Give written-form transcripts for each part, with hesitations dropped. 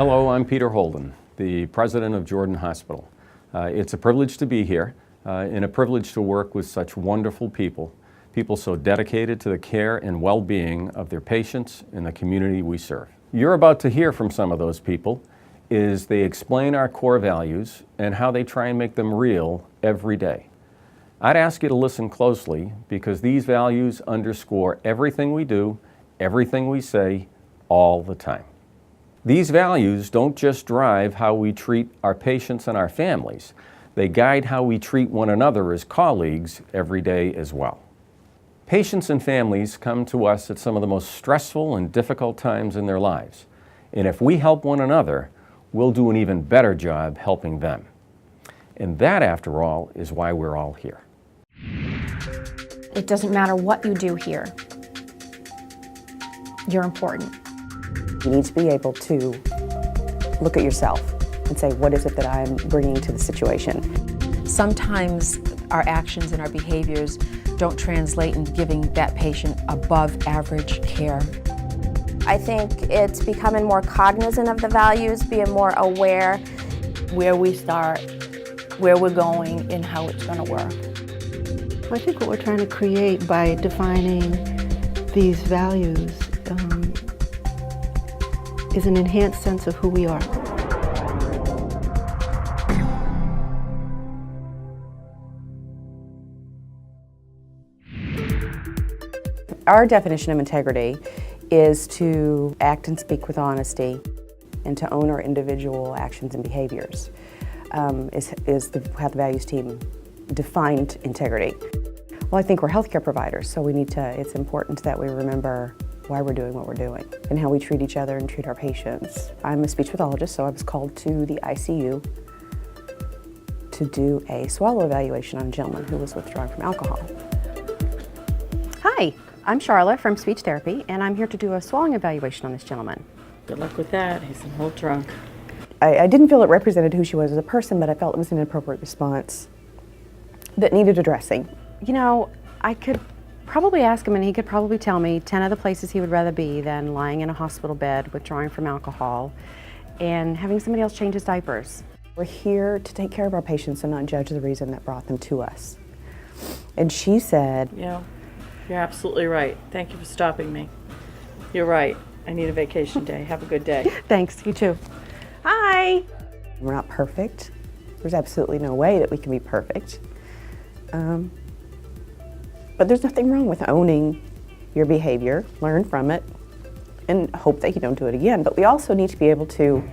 Hello, I'm Peter Holden, the president of Jordan Hospital. It's a privilege to be here and a privilege to work with such wonderful people so dedicated to the care and well-being of their patients and the community we serve. You're about to hear from some of those people as they explain our core values and how they try and make them real every day. I'd ask you to listen closely because these values underscore everything we do, everything we say, all the time. These values don't just drive how we treat our patients and our families. They guide how we treat one another as colleagues every day as well. Patients and families come to us at some of the most stressful and difficult times in their lives. And if we help one another, we'll do an even better job helping them. And that, after all, is why we're all here. It doesn't matter what you do here. You're important. You need to be able to look at yourself and say, what is it that I'm bringing to the situation? Sometimes our actions and our behaviors don't translate into giving that patient above average care. I think it's becoming more cognizant of the values, being more aware. Where we start, where we're going, and how it's going to work. I think what we're trying to create by defining these values is an enhanced sense of who we are. Our definition of integrity is to act and speak with honesty and to own our individual actions and behaviors, how the values team defined integrity. Well, I think we're healthcare providers, so it's important that we remember why we're doing what we're doing and how we treat each other and treat our patients. I'm a speech pathologist, so I was called to the ICU to do a swallow evaluation on a gentleman who was withdrawing from alcohol. Hi, I'm Charlotte from speech therapy, and I'm here to do a swallowing evaluation on this gentleman. Good luck with that. He's a whole drunk. I didn't feel it represented who she was as a person, but I felt it was an inappropriate response that needed addressing. You know, I could probably ask him and he could probably tell me 10 other places he would rather be than lying in a hospital bed withdrawing from alcohol and having somebody else change his diapers. We're here to take care of our patients and not judge the reason that brought them to us. And she said, Yeah, you're absolutely right. Thank you for stopping me. You're right. I need a vacation day. Have a good day. Thanks, you too. Hi. We're not perfect. There's absolutely no way that we can be perfect. But there's nothing wrong with owning your behavior, learn from it, and hope that you don't do it again. But we also need to be able to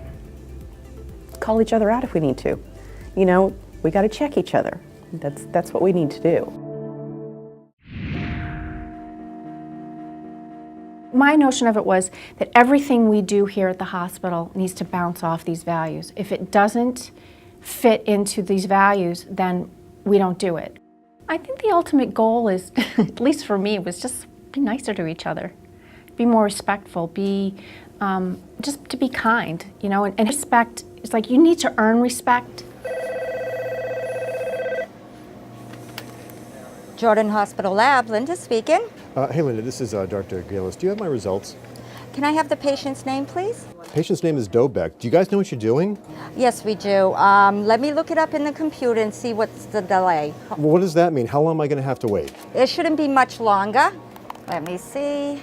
call each other out if we need to. You know, we got to check each other. That's what we need to do. My notion of it was that everything we do here at the hospital needs to bounce off these values. If it doesn't fit into these values, then we don't do it. I think the ultimate goal is, at least for me, was just be nicer to each other, be more respectful, just to be kind, you know, and respect. It's like you need to earn respect. Jordan Hospital Lab, Linda speaking. Hey Linda, this is Dr. Galis. Do you have my results? Can I have the patient's name, please? Patient's name is Dobeck. Do you guys know what you're doing? Yes, we do. Let me look it up in the computer and see what's the delay. Well, what does that mean? How long am I going to have to wait? It shouldn't be much longer. Let me see.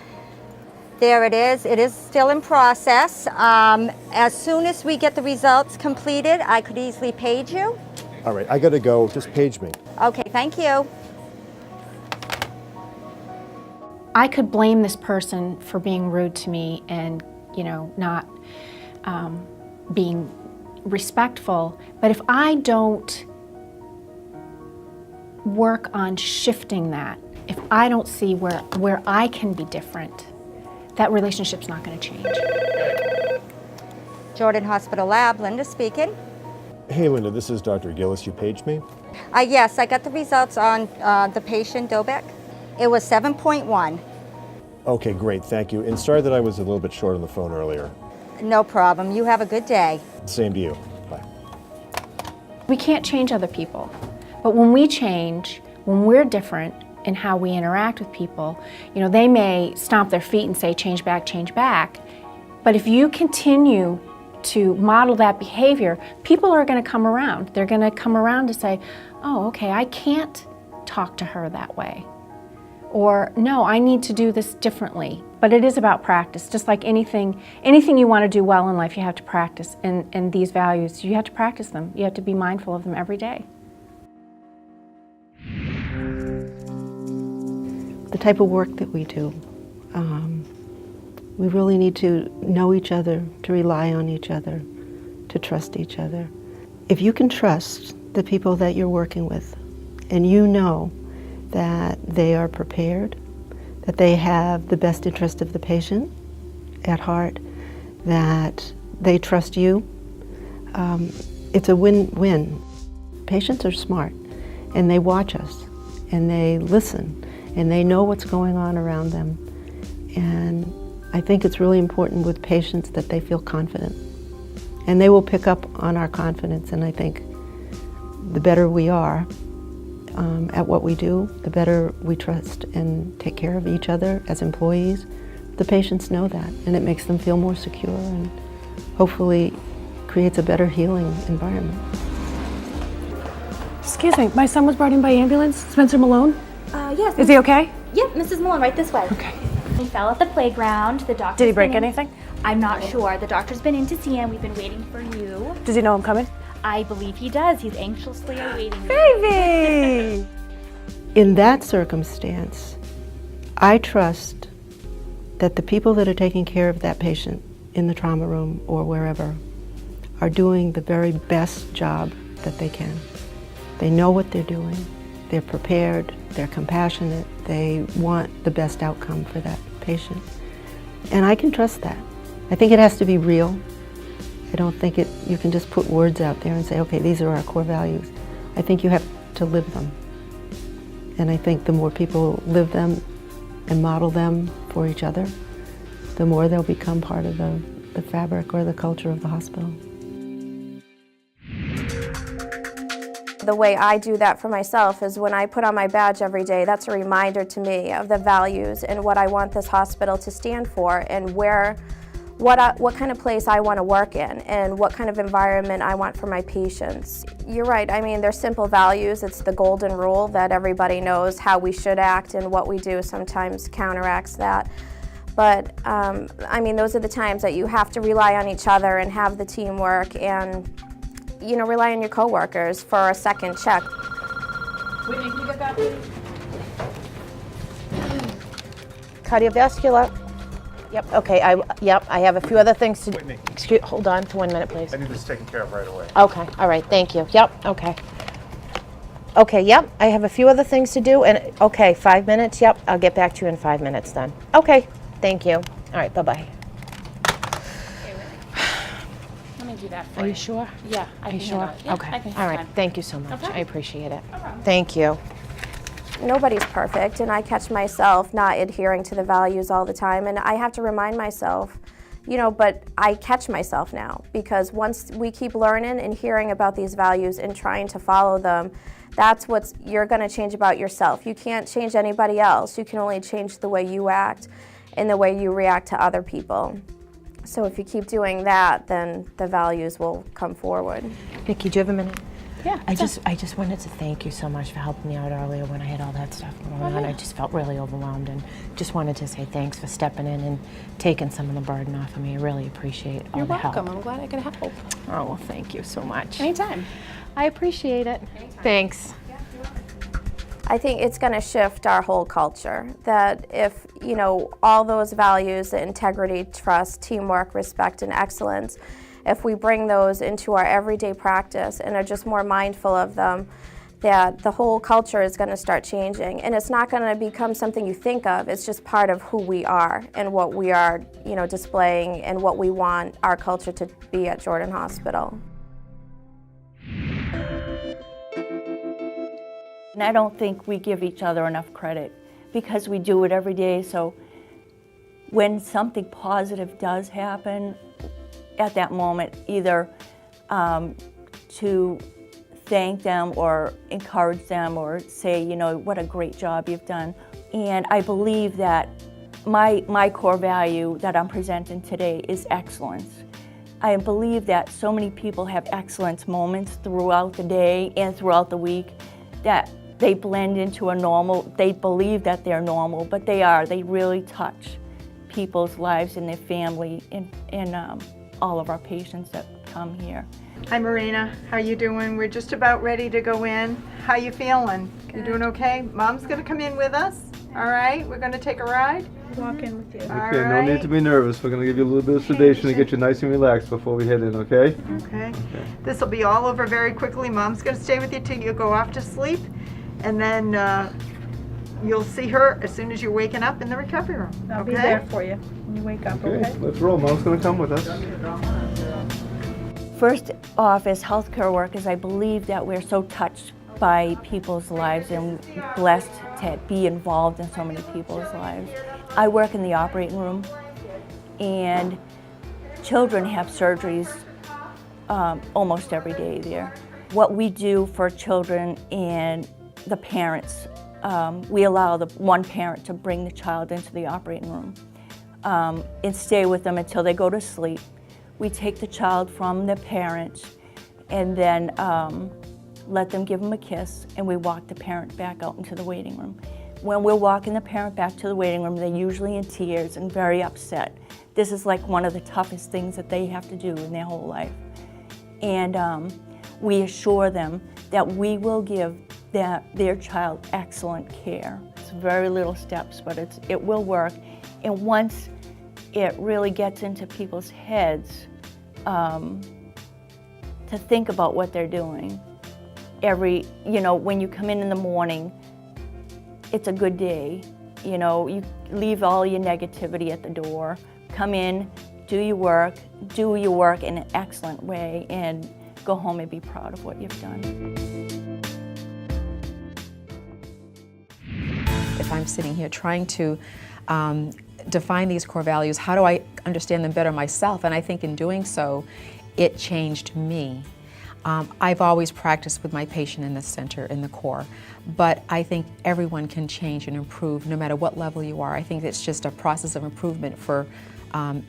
There it is. It is still in process. As soon as we get the results completed, I could easily page you. All right, I got to go. Just page me. Okay, thank you. I could blame this person for being rude to me and, you know, not being respectful, but if I don't work on shifting that, if I don't see where I can be different, that relationship's not going to change. Jordan Hospital Lab, Linda speaking. Hey Linda, this is Dr. Gillis. You paged me? Yes, I got the results on the patient, Dobeck. It was 7.1. Okay, great, thank you. And sorry that I was a little bit short on the phone earlier. No problem. You have a good day. Same to you. Bye. We can't change other people, but when we change, when we're different in how we interact with people, you know, they may stomp their feet and say, change back, but if you continue to model that behavior, people are going to come around. They're going to come around to say, oh, okay, I can't talk to her that way. Or, no, I need to do this differently. But it is about practice. Just like anything you want to do well in life, you have to practice. And these values, you have to practice them. You have to be mindful of them every day. The type of work that we do, we really need to know each other, to rely on each other, to trust each other. If you can trust the people that you're working with, and you know that they are prepared, that they have the best interest of the patient at heart, that they trust you, it's a win-win. Patients are smart, and they watch us, and they listen, and they know what's going on around them. And I think it's really important with patients that they feel confident. And they will pick up on our confidence, and I think the better we are at what we do, the better we trust and take care of each other as employees. The patients know that, and it makes them feel more secure and hopefully creates a better healing environment. Excuse me, my son was brought in by ambulance, Spencer Malone. Yes. Is he okay? Yep, Mrs. Malone, right this way. Okay. He fell at the playground. The doctor. Did he break anything? I'm not sure. The doctor's been in to see him. We've been waiting for you. Does he know I'm coming? I believe he does. He's anxiously awaiting you. Baby! In that circumstance, I trust that the people that are taking care of that patient in the trauma room or wherever are doing the very best job that they can. They know what they're doing. They're prepared, they're compassionate, they want the best outcome for that patient. And I can trust that. I think it has to be real. I don't think you can just put words out there and say, okay, these are our core values. I think you have to live them. And I think the more people live them and model them for each other, the more they'll become part of the fabric or the culture of the hospital. The way I do that for myself is when I put on my badge every day, that's a reminder to me of the values and what I want this hospital to stand for and what kind of place I want to work in and what kind of environment I want for my patients. You're right, I mean, they're simple values. It's the golden rule that everybody knows how we should act, and what we do sometimes counteracts that. But I mean, those are the times that you have to rely on each other and have the teamwork and rely on your coworkers for a second check. Whitney, can you get that, please? Cardiovascular. Yep, okay, I have a few other things to do. Whitney. Hold on for 1 minute, please. I need this taken care of right away. Okay, all right, thank you. Yep, okay. Okay, yep, I have a few other things to do, and, okay, 5 minutes, yep, I'll get back to you in 5 minutes then. Okay, thank you. All right, bye-bye. Let me do that for Are you. you sure? Yeah, Are you sure? Yeah, Okay, I can all right, time. thank you so much. problem. I appreciate it. Thank you. Nobody's perfect, and I catch myself not adhering to the values all the time, and I have to remind myself, but I catch myself now, because once we keep learning and hearing about these values and trying to follow them, that's what you're going to change about yourself. You can't change anybody else. You can only change the way you act and the way you react to other people. So if you keep doing that, then the values will come forward. Vicki, do you have a minute? Yeah. I just wanted to thank you so much for helping me out earlier when I had all that stuff going on. I just felt really overwhelmed, and just wanted to say thanks for stepping in and taking some of the burden off of me. I really appreciate all the help. You're welcome. I'm glad I could help. Oh, well, thank you so much. Anytime. I appreciate it. Thanks. I think it's going to shift our whole culture, that if, all those values, the integrity, trust, teamwork, respect, and excellence, if we bring those into our everyday practice and are just more mindful of them, that the whole culture is going to start changing. And it's not going to become something you think of. It's just part of who we are and what we are, displaying and what we want our culture to be at Jordan Hospital. And I don't think we give each other enough credit, because we do it every day. So when something positive does happen, at that moment, either to thank them or encourage them or say, what a great job you've done. And I believe that my core value that I'm presenting today is excellence. I believe that so many people have excellence moments throughout the day and throughout the week that they blend into a normal, they believe that they're normal, but they are. They really touch people's lives and their family and all of our patients that come here. Hi Marina, how you doing? We're just about ready to go in. How you feeling? You doing okay? Mom's gonna come in with us. All right, we're gonna take a ride. Walk in with you. Okay, no need to be nervous. We're going to give you a little bit of sedation to get you nice and relaxed before we head in, okay? Okay. This will be all over very quickly. Mom's gonna stay with you till you go off to sleep, and then you'll see her as soon as you're waking up in the recovery room. I'll okay? be there for you when you wake up, Okay, okay? let's roll. Mom's going to come with us. First off, as healthcare workers, I believe that we're so touched by people's lives and blessed to be involved in so many people's lives. I work in the operating room, and children have surgeries almost every day there. What we do for children and the parents, we allow the one parent to bring the child into the operating room and stay with them until they go to sleep. We take the child from the parent and then let them give them a kiss, and we walk the parent back out into the waiting room. When we're walking the parent back to the waiting room, they're usually in tears and very upset. This is like one of the toughest things that they have to do in their whole life. And we assure them that we will give their child excellent care. It's very little steps, but it will work. And once it really gets into people's heads to think about what they're doing, when you come in the morning, it's a good day. You leave all your negativity at the door, come in, do your work in an excellent way, and go home and be proud of what you've done. If I'm sitting here trying to define these core values, how do I understand them better myself? And I think in doing so, it changed me. I've always practiced with my patient in the center, in the core, but I think everyone can change and improve no matter what level you are. I think it's just a process of improvement for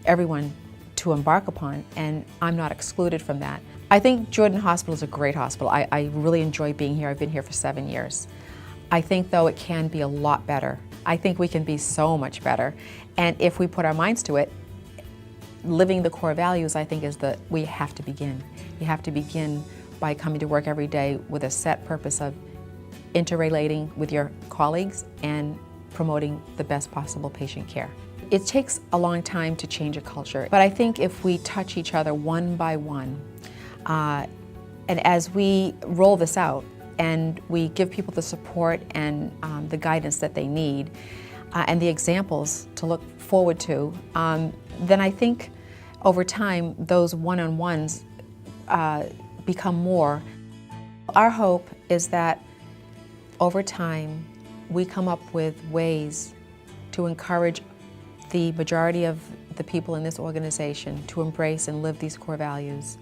everyone to embark upon, and I'm not excluded from that. I think Jordan Hospital is a great hospital. I really enjoy being here. I've been here for 7 years. I think, though, it can be a lot better. I think we can be so much better, and if we put our minds to it, living the core values, I think, is we have to begin. You have to begin by coming to work every day with a set purpose of interrelating with your colleagues and promoting the best possible patient care. It takes a long time to change a culture, but I think if we touch each other one by one, and as we roll this out and we give people the support and the guidance that they need, and the examples to look forward to, then I think over time those one-on-ones become more. Our hope is that over time we come up with ways to encourage the majority of the people in this organization to embrace and live these core values,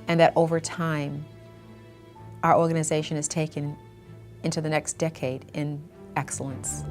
and that over time our organization is taken into the next decade in excellence.